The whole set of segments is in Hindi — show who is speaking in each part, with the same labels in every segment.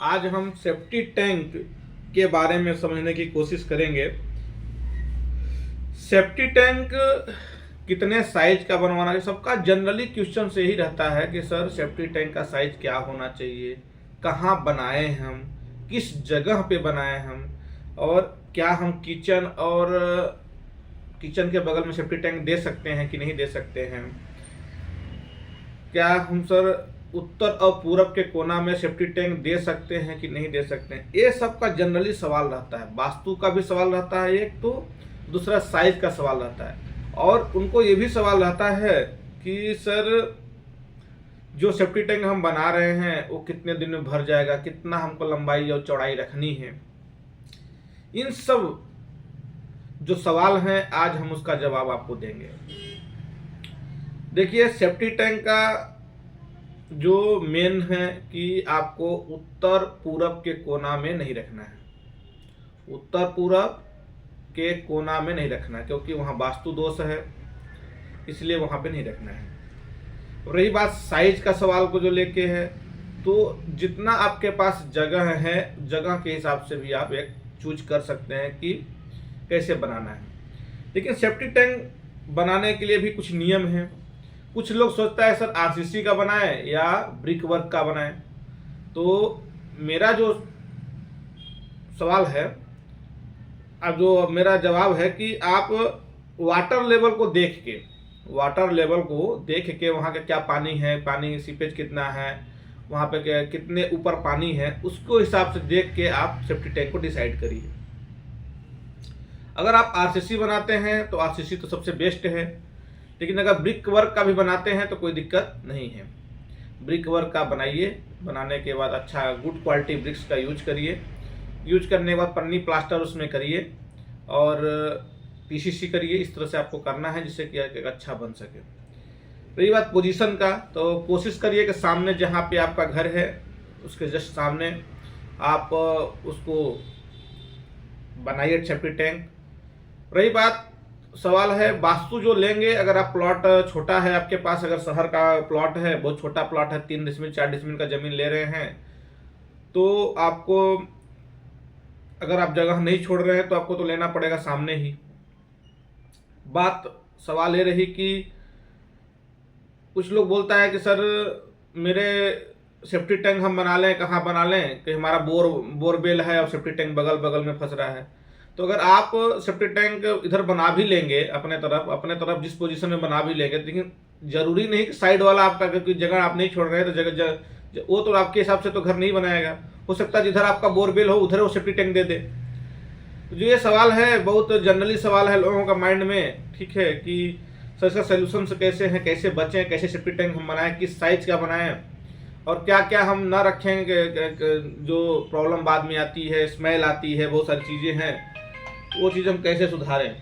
Speaker 1: आज हम सेफ्टी टैंक के बारे में समझने की कोशिश करेंगे। सेफ्टी टैंक कितने साइज का बनवाना है, सबका जनरली क्वेश्चन से ही रहता है कि सर सेफ्टी टैंक का साइज क्या होना चाहिए, कहाँ बनाए हम, किस जगह पे बनाए हम, और क्या हम किचन के बगल में सेफ्टी टैंक दे सकते हैं कि नहीं दे सकते हैं, क्या हम सर उत्तर और पूरब के कोना में सेफ्टी टैंक दे सकते हैं कि नहीं दे सकते हैं। ये सब का जनरली सवाल रहता है। वास्तु का भी सवाल रहता है एक, तो दूसरा साइज का सवाल रहता है, और उनको ये भी सवाल रहता है कि सर जो सेफ्टी टैंक हम बना रहे हैं वो कितने दिन में भर जाएगा, कितना हमको लंबाई और चौड़ाई रखनी है। इन सब जो सवाल हैं आज हम उसका जवाब आपको देंगे। देखिए, सेफ्टी टैंक का जो मेन है कि आपको उत्तर पूरब के कोना में नहीं रखना है। उत्तर पूरब के कोना में नहीं रखना है क्योंकि वहाँ वास्तु दोष है, इसलिए वहाँ पे नहीं रखना है। रही बात साइज का सवाल को जो लेके है, तो जितना आपके पास जगह है, जगह के हिसाब से भी आप एक चूज कर सकते हैं कि कैसे बनाना है। लेकिन सेफ्टी टैंक बनाने के लिए भी कुछ नियम हैं। कुछ लोग सोचता है सर आरसीसी का बनाएं या ब्रिक वर्क का बनाएं। तो मेरा जो सवाल है, अब जो मेरा जवाब है कि आप वाटर लेवल को देख के वहाँ का क्या पानी है, पानी सीपेज कितना है, वहाँ पे कितने ऊपर पानी है, उसको हिसाब से देख के आप सेफ्टी टैंक को डिसाइड करिए। अगर आप आरसीसी बनाते हैं तो आरसीसी तो सबसे बेस्ट है, लेकिन अगर ब्रिक वर्क का भी बनाते हैं तो कोई दिक्कत नहीं है। ब्रिक वर्क का बनाइए, बनाने के बाद अच्छा गुड क्वालिटी ब्रिक्स का यूज करिए। यूज करने के बाद पन्नी प्लास्टर उसमें करिए और पीसीसी करिए। इस तरह से आपको करना है जिससे कि अच्छा बन सके। रही बात पोजीशन का, तो कोशिश करिए कि सामने जहाँ पे आपका घर है उसके जस्ट सामने आप उसको बनाइए सेफ्टी टैंक। रही बात सवाल है वास्तु जो लेंगे, अगर आप प्लॉट छोटा है आपके पास, अगर शहर का प्लॉट है, बहुत छोटा प्लॉट है, 3 डिसमिल 4 डिसमिल का जमीन ले रहे हैं, तो आपको अगर आप जगह नहीं छोड़ रहे हैं तो आपको तो लेना पड़ेगा सामने ही। बात सवाल ये रही कि कुछ लोग बोलता है कि सर मेरे सेफ्टी टैंक हम बना लें, कहाँ बना लें कि हमारा बोरवेल है और सेफ्टी टैंक बगल बगल में फंस रहा है। तो अगर आप सेफ्टी टैंक इधर बना भी लेंगे अपने तरफ जिस पोजीशन में बना भी लेंगे, लेकिन जरूरी नहीं कि साइड वाला आपका, क्योंकि जगह आप नहीं छोड़ रहे हैं तो वो तो आपके हिसाब से तो घर नहीं बनाएगा। हो सकता है जिधर आपका बोरवेल हो उधर वो सेफ्टी टैंक दे दे। जो ये सवाल है बहुत जनरली सवाल है लोगों का माइंड में, ठीक है, कि सर इसका सोल्यूशन कैसे है, कैसे बचें, कैसे सेफ्टी टैंक हम बनाएं, किस साइज का बनाएं, और क्या क्या हम ना रखें जो प्रॉब्लम बाद में आती है, स्मेल आती है, बहुत सारी चीज़ें हैं, वो चीज़ हम कैसे सुधारें।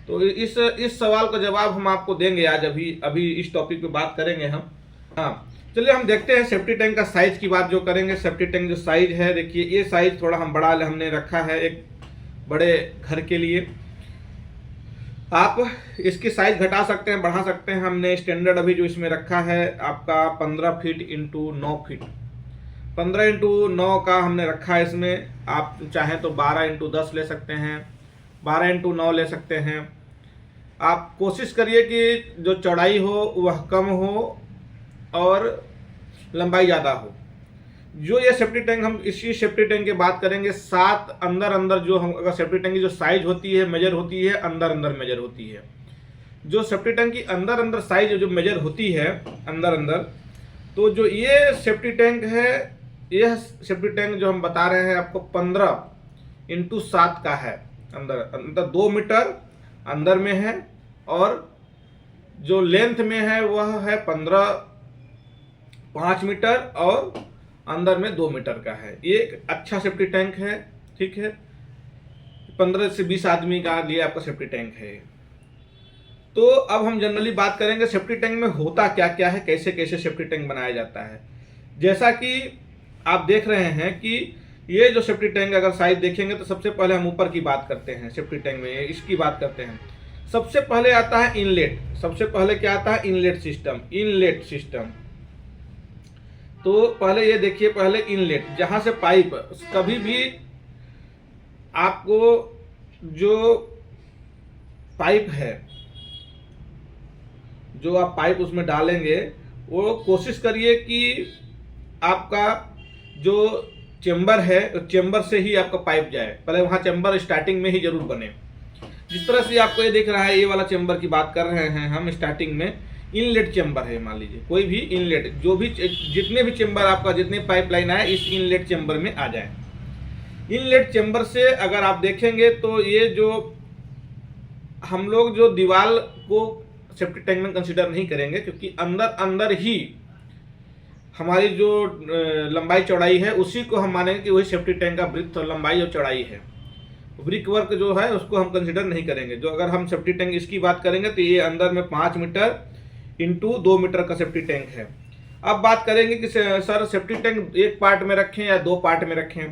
Speaker 1: तो इस सवाल का जवाब हम आपको देंगे आज। अभी इस टॉपिक पे बात करेंगे हम। हाँ, चलिए हम देखते हैं सेफ्टी टैंक का साइज की बात जो करेंगे। सेफ्टी टैंक जो साइज है, देखिए ये साइज थोड़ा हम बड़ा हमने रखा है एक बड़े घर के लिए। आप इसकी साइज घटा सकते हैं, बढ़ा सकते हैं। हमने स्टैंडर्ड अभी जो इसमें रखा है आपका 15 फीट इंटू 9 फीट, 15 इंटू 9 का हमने रखा है। इसमें आप चाहें तो 12 इंटू 10 ले सकते हैं, 12 इंटू 9 ले सकते हैं। आप कोशिश करिए कि जो चौड़ाई हो वह कम हो और लंबाई ज़्यादा हो। जो ये सेफ्टी टैंक, हम इसी सेफ्टी टैंक की बात करेंगे, 7 अंदर जो हम, अगर सेफ्टी टैंक की जो साइज होती है मेजर होती है, अंदर मेजर होती है। जो सेफ्टी टैंक की अंदर साइज जो मेजर होती है अंदर, तो जो ये सेफ्टी टैंक है, यह सेफ्टी टैंक जो हम बता रहे हैं आपको 15 इंटू 7 का है। अंदर 2 मीटर अंदर में है, और जो लेंथ में है वह है 5 मीटर, और अंदर में 2 मीटर का है। ये एक अच्छा सेफ्टी टैंक है, ठीक है। 15 से 20 आदमी का लिए आपका सेफ्टी टैंक है। तो अब हम जनरली बात करेंगे सेफ्टी टैंक में होता क्या क्या है, कैसे कैसे सेफ्टी टैंक बनाया जाता है। जैसा कि आप देख रहे हैं कि ये जो सेफ्टी टैंक अगर साइज देखेंगे तो सबसे पहले हम ऊपर की बात करते हैं। सेफ्टी टैंक में इसकी बात करते हैं, सबसे पहले आता है इनलेट। सबसे पहले क्या आता है? Inlet system. तो पहले ये देखिए, पहले इनलेट जहां से पाइप, कभी भी आपको जो पाइप है, जो आप पाइप उसमें डालेंगे, वो कोशिश करिए कि आपका जो चेंबर है, चेंबर से ही आपका पाइप जाए। पहले वहां चेंबर स्टार्टिंग में ही जरूर बने। जिस तरह से आपको ये दिख रहा है, ये वाला चेंबर की बात कर रहे हैं हम, स्टार्टिंग में इनलेट चेंबर है। मान लीजिए कोई भी इनलेट, जो भी जितने भी चेंबर आपका, जितने पाइपलाइन आए, इस इनलेट चेंबर में आ जाए। इनलेट चेंबर से अगर आप देखेंगे तो ये जो हम लोग जो दीवार को सेफ्टी टैंक में कंसीडर नहीं करेंगे, क्योंकि अंदर अंदर ही हमारी जो लंबाई चौड़ाई है उसी को हम मानेंगे कि वही सेफ्टी टैंक का ब्रिक लंबाई और चौड़ाई है। ब्रिक वर्क जो है उसको हम कंसीडर नहीं करेंगे। जो अगर हम सेफ्टी टैंक इसकी बात करेंगे तो ये अंदर में 5 मीटर इंटू 2 मीटर का सेफ्टी टैंक है। अब बात करेंगे कि सर सेफ्टी टैंक एक पार्ट में रखें या 2 पार्ट में रखें।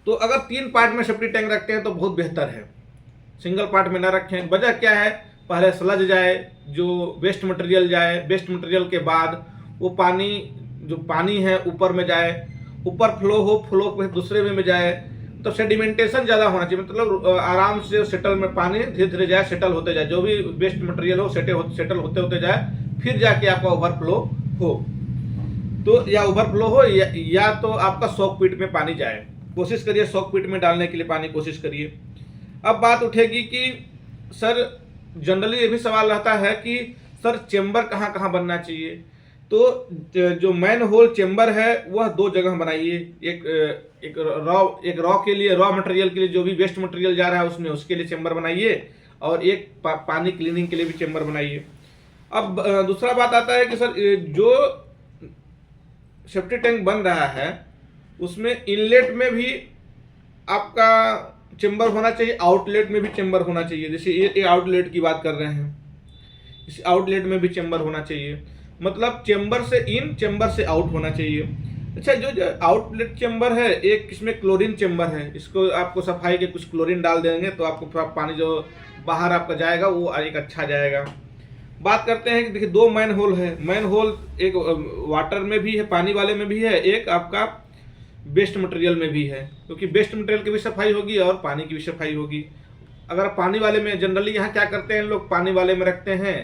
Speaker 1: तो अगर 3 पार्ट में सेफ्टी टैंक रखते हैं तो बहुत बेहतर है, सिंगल पार्ट में ना रखें। वजह क्या है, पहले स्लज जाए, जो वेस्ट मटेरियल जाए, वेस्ट मटेरियल के बाद वो पानी, जो पानी है ऊपर में जाए, ऊपर फ्लो हो, फ्लो पे दूसरे में जाए, तो सेडिमेंटेशन ज़्यादा होना चाहिए। मतलब आराम से सेटल में पानी धीरे धीरे जाए, सेटल होते जाए, जो भी वेस्ट मटेरियल हो सेटल होते होते जाए, फिर जाके आपका ओवरफ्लो हो। तो या ओवरफ्लो हो या तो आपका सॉक पिट में पानी जाए। कोशिश करिए सॉक पिट में डालने के लिए पानी कोशिश करिए। अब बात उठेगी कि सर जनरली ये भी सवाल रहता है कि सर चेंबर कहाँ कहाँ बनना चाहिए। तो जो मैन होल चेंबर है वह 2 जगह बनाइए। एक रॉ के लिए, रॉ मटेरियल के लिए, जो भी वेस्ट मटेरियल जा रहा है उसमें, उसके लिए चेंबर बनाइए, और एक पानी क्लीनिंग के लिए भी चेंबर बनाइए। अब दूसरा बात आता है कि सर जो सेफ्टी टैंक बन रहा है उसमें इनलेट में भी आपका चेंबर होना चाहिए, आउटलेट में भी चेंबर होना चाहिए। जैसे ये आउटलेट की बात कर रहे हैं, इस आउटलेट में भी चेंबर होना चाहिए। मतलब चेंबर से इन, चेंबर से आउट होना चाहिए। अच्छा, जो आउटलेट चेंबर है, एक इसमें क्लोरीन चेंबर है, इसको आपको सफाई के कुछ क्लोरीन डाल देंगे तो आपको पानी जो बाहर आपका जाएगा वो एक अच्छा जाएगा। बात करते हैं कि देखिए 2 मैन होल है। मैन होल एक वाटर में भी है, पानी वाले में भी है, एक आपका वेस्ट मटेरियल में भी है, क्योंकि वेस्ट मटेरियल की भी सफाई होगी और पानी की भी सफाई होगी। अगर पानी वाले में, जनरली यहाँ क्या करते हैं लोग, पानी वाले में रखते हैं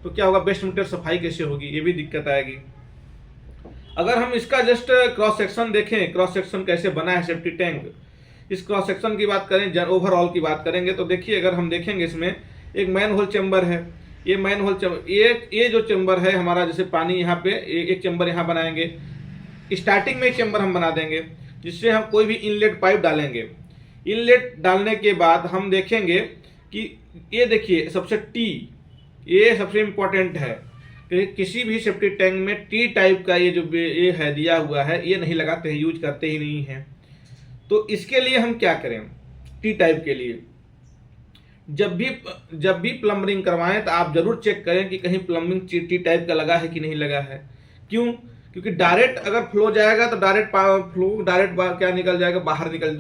Speaker 1: तो क्या होगा, वेस्ट मटेरियल सफाई कैसे होगी, ये भी दिक्कत आएगी। अगर हम इसका जस्ट क्रॉस सेक्शन देखें, क्रॉस सेक्शन कैसे बना है सेफ्टी टैंक, इस क्रॉस सेक्शन की बात करें, ओवरऑल की बात करेंगे तो देखिए, अगर हम देखेंगे इसमें एक मैन होल चेंबर है। ये मैन होल चेंबर, ये जो चेंबर है हमारा, जैसे पानी यहाँ पे एक चेंबर यहाँ बनाएंगे, स्टार्टिंग में एक चेंबर हम बना देंगे, जिससे हम कोई भी इनलेट पाइप डालेंगे। इनलेट डालने के बाद हम देखेंगे कि ये देखिए सबसे टी, ये सबसे इम्पोर्टेंट है कि किसी भी सेफ्टी टैंक में टी टाइप का ये जो ये है दिया हुआ है, ये नहीं लगाते हैं, यूज करते ही नहीं हैं। तो इसके लिए हम क्या करें, टी टाइप के लिए जब भी प्लम्बिंग करवाएं तो आप जरूर चेक करें कि कहीं प्लम्बिंग टी टाइप का लगा है कि नहीं लगा है। क्यों? क्योंकि डायरेक्ट अगर फ्लो जाएगा तो डायरेक्ट क्या निकल जाएगा, बाहर निकल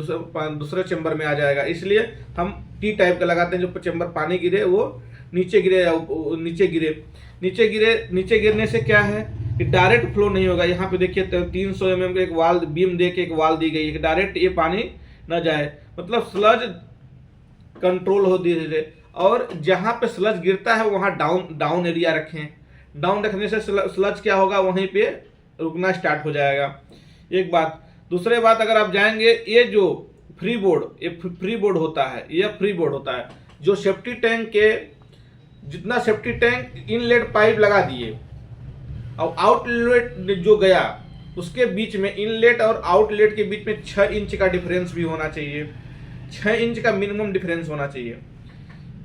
Speaker 1: दूसरे चेंबर में आ जाएगा। इसलिए हम टी टाइप का लगाते हैं, जो चेंबर पानी गिरे वो नीचे गिरे, नीचे गिरने से क्या है कि डायरेक्ट फ्लो नहीं होगा। यहाँ पे देखिए 300 mm का एक वाल बीम दे के एक वाल दी गई है, डायरेक्ट ये पानी न जाए, मतलब स्लज कंट्रोल हो धीरे धीरे। और जहाँ पे स्लज गिरता है वहाँ डाउन एरिया रखें। डाउन रखने से स्लज क्या होगा, वहीं पे रुकना स्टार्ट हो जाएगा। एक बात। दूसरे बात, अगर आप जाएंगे, ये जो फ्री बोर्ड होता है, ये फ्री बोर्ड होता है जो सेफ्टी टैंक के, जितना सेफ्टी टैंक इनलेट पाइप लगा दिए और आउटलेट जो गया उसके बीच में, इनलेट और आउटलेट के बीच में 6 इंच का डिफरेंस भी होना चाहिए। 6 इंच का मिनिमम डिफरेंस होना चाहिए।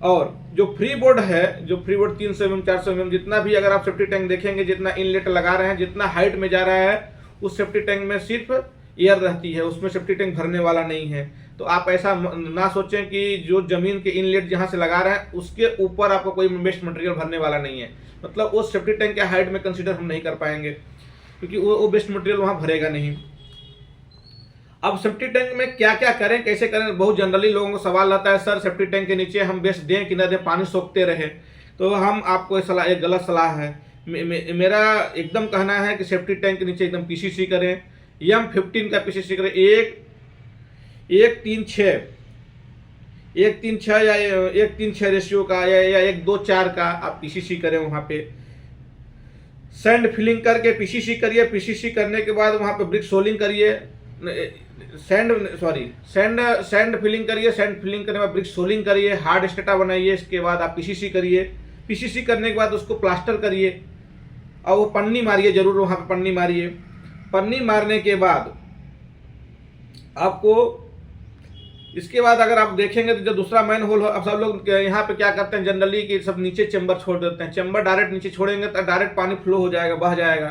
Speaker 1: और जो फ्री बोर्ड है, जो फ्री बोर्ड 300 mm 400 mm जितना भी, अगर आप सेफ्टी टैंक देखेंगे, जितना इनलेट लगा रहे हैं, जितना हाइट में जा रहा है, उस सेफ्टी टैंक में सिर्फ एयर रहती है, उसमें सेफ्टी टैंक भरने वाला नहीं है। तो आप ऐसा ना सोचें कि जो जमीन के इनलेट जहाँ से लगा रहे हैं उसके ऊपर आपको कोई वेस्ट मटेरियल भरने वाला नहीं है। मतलब वो सेफ्टी टैंक के हाइट में कंसीडर हम नहीं कर पाएंगे, क्योंकि वो वेस्ट मटेरियल वहाँ भरेगा नहीं। अब सेफ्टी टैंक में क्या क्या करें, कैसे करें, बहुत जनरली लोगों को सवाल आता है, सर सेफ्टी टैंक के नीचे हम वेस्ट दें कि न दें, पानी सोखते रहे। तो हम आपको एक गलत सलाह है मेरा एकदम कहना है कि सेफ्टी टैंक के नीचे एकदम पीसीसी करें, M15 का पीसीसी करें। 1:3:6 या 1:3:6 रेशियो का या 1:2:4 का आप पीसीसी करें। वहाँ पे सैंड फिलिंग करके पीसीसी करिए। पीसीसी करने के बाद वहाँ पे ब्रिक सोलिंग करिए, सैंड फिलिंग करिए। सैंड फिलिंग करने के बाद ब्रिक सोलिंग करिए, हार्ड स्टेटा बनाइए। इसके बाद आप पीसीसी करिए। पीसीसी करने के बाद उसको प्लास्टर करिए और वो पन्नी मारिए, जरूर वहाँ पे पन्नी मारिए। पन्नी मारने के बाद आपको इसके बाद अगर आप देखेंगे तो जो दूसरा मैन होल, अब सब लोग यहाँ पे क्या करते हैं जनरली कि सब नीचे चेंबर छोड़ देते हैं। चेंबर डायरेक्ट नीचे छोड़ेंगे तो डायरेक्ट पानी फ्लो हो जाएगा, बह जाएगा,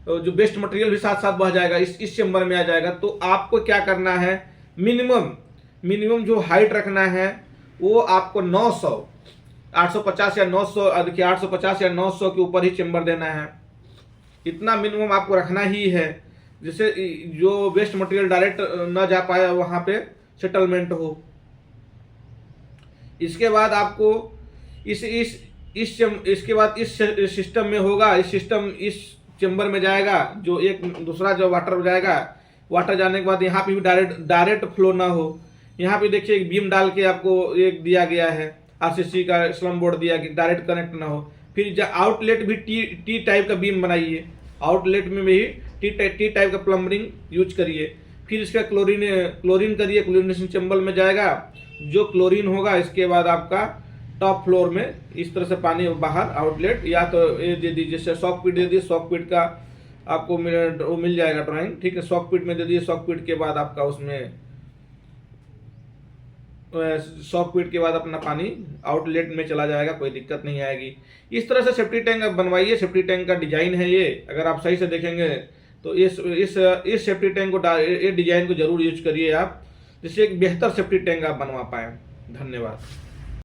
Speaker 1: तो जो बेस्ट मटेरियल भी साथ साथ बह जाएगा, इस चेंबर में आ जाएगा। तो आपको क्या करना है, मिनिमम जो हाइट रखना है वो आपको 900, 850 या 900, देखिए 850 या 900 के ऊपर ही चेंबर देना है। इतना मिनिमम आपको रखना ही है, जिससे जो वेस्ट मटेरियल डायरेक्ट न जा पाए, वहाँ पे सेटलमेंट हो। इसके बाद आपको इसके बाद इस सिस्टम में होगा, इस सिस्टम इस चेंबर में जाएगा, जो एक दूसरा जो वाटर जाएगा, वाटर जाने के बाद यहाँ पे भी डायरेक्ट फ्लो ना हो। यहाँ पे देखिए एक बीम डाल के आपको एक दिया गया है, आरसीसी का स्लम बोर्ड दिया कि डायरेक्ट कनेक्ट ना हो। फिर आउटलेट भी टी टाइप का बीम बनाइए, आउटलेट में भी टी टाइप का प्लम्बरिंग यूज करिए। फिर इसका क्लोरीन करिए, क्लोरीनेशन चेंबर में जाएगा, जो क्लोरीन होगा इसके बाद आपका टॉप फ्लोर में इस तरह से पानी बाहर आउटलेट, या तो ये दे दीजिए जैसे सॉक पिट दे दिए, सॉक पिट का आपको मिल जाएगा ड्राइंग, ठीक है। सॉक पिट में दे दिए, सॉक पिट के बाद आपका उसमें सॉक पिट के बाद अपना पानी आउटलेट में चला जाएगा, कोई दिक्कत नहीं आएगी। इस तरह से सेफ्टी टैंक बनवाइए। सेफ्टी टैंक का डिजाइन है ये, अगर आप सही से देखेंगे तो इस सेफ्टी टैंक को, ये डिजाइन को जरूर यूज करिए आप, जिससे एक बेहतर सेफ्टी टैंक आप बनवा पाएँ। धन्यवाद।